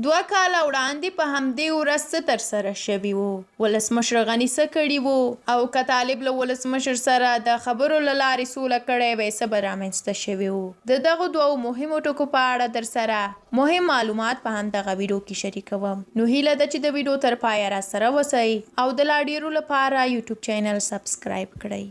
2 کاله وړاندې په همدې ورځ څه ترسره شوي وو. ولسمشر غني څه کړي وو او که طالب له ولسمشر سره د خبرو له لارې سوله کړی وی څه به رامنځته شوي وو. د دغو 2 مهمو ټکو په اړه در سره مهم معلومات په همدغه ویډیو کې شریکوم. نو هیله ده چې د ویډیو تر پایه را سره وسئ او د لا ډیرو لپاره یوټیوب چینل سبسکرایب کړئ.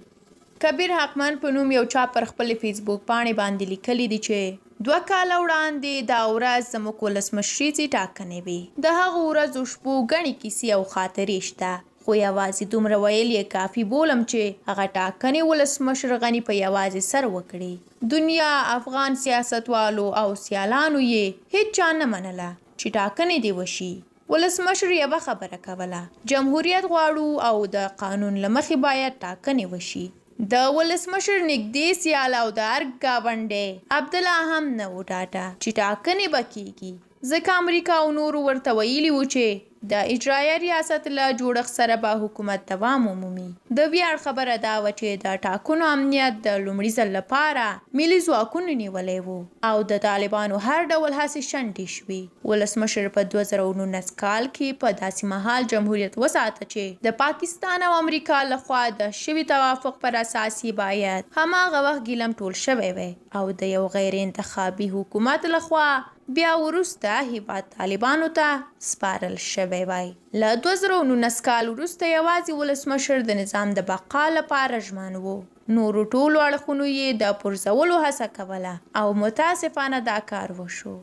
کبیر حقمن په نوم یو چا پر خپل فیسبوک پاڼې باندې لیکلي دي چې 2 کاله وړاندې دا ورځ زموږ ولسمشریزې ټاکنې وې. د هغو ورځو شپو ګڼې کیسې او خاطرې شته، خو یوازې دومره ویل یې کافي بولم چې هغه ټاکنې ولسمشر غني په یوازې سر وکړي. دنیا افغان سیاستوالو او سیالانو یې هیڅ چا نه منله چې ټاکنې دې وشي. ولسمشر یوه خبره کوله، جمهوریت غواړو او د قانون له مخې باید ټاکنې وشي. د ولسمشر نږدې سیال او د ارګ ګاونډی عبدالله هم نه و ډاډه چې ټاکنې به کیږي، ځکه امریکا او نورو ورته ویلي وو چې د اجرایه ریاست له جوړښت سره به حکومت دوام ومومي. د ویاړ خبره دا وه چې د ټاکنو امنیت د لومړي ځل لپاره ملي ځواکونو نیولی و او د طالبانو هر ډول هڅې شنډې شوې. ولسمشر په 2019 کال کې په داسې مهال جمهوریت وساته چې د پاکستان او امریکا لخوا د شوي توافق پر اساس یې باید هماغه وخت ګیلم ټول شوی وی او د یو غیر انتخابي حکومت لخوا بیا وروسته هیواد طالبانو ته سپارل شوی وای. له 2019 کال وروسته یوازې ولسمشر د نظام د بقا لپاره ژمن و. نورو ټولو اړخونو یې د پرځولو هڅه کوله او متاسفانه دا کار وشو.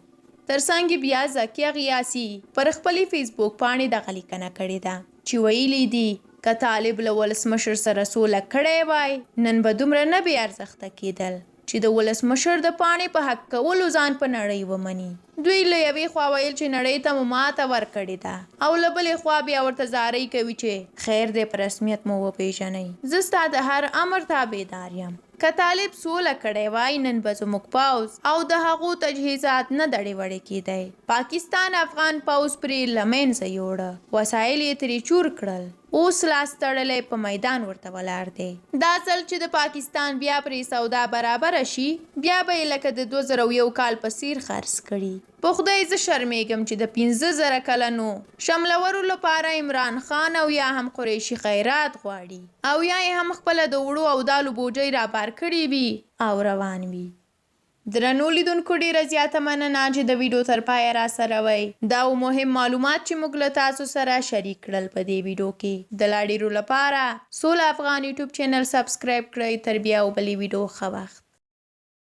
ترڅنګ بیا ذکي غیاسي پر خپلې فیسبوک پاڼې دغه لیکنه کړې ده چې ویلي دي که طالب له ولسمشر سره سوله کړی وای نن به دومره نه بې ارزښته کېدل چې د ولسمشر د پاڼې په حق کولو ځان په نړۍ ومني. دوی له یوې خوا ویل چې نړۍ ته مو ماته ورکړې ده او له بلې خوا بیا ورته زارۍ کوي چې خیر دی په رسمیت مو وپېژنئ، زه ستا د هر امر تابعدار یم. که طالب سوله کړی وای نن به زموږ پوځ او د هغو تجهیزات نه دړې وړې کېدی. پاکستان افغان پوځ پرې له منځه یوړه، وسایل یې ترې چور کړل، اوس لاس تړلی په میدان ورته ولاړ دی. دا ځل چې د پاکستان بیا پرې سودا برابره شي بیا به یې لکه د 2001 کال په څیر خرڅ کړي. په خدای زه شرمېږم چې د 15,000 کلنو شملورو لپاره عمران خان او یا هم قریشي خیرات غواړي او یا یې هم خپله د وړو او دالو بوجۍ رابار کړي وي او روان وي. درنو لیدونکو ډیره زیاته مننه چې د ویډیو تر پایه را سره وئ. دا مهم معلومات چې موږ له تاسو سره شریک کړل په دې ویډیو کې. د لا ډیرو لپاره سولا افغان یوټیوب چینل سبسکرایب کړئ. تر بیا او بلې ویډیو ښه وخت.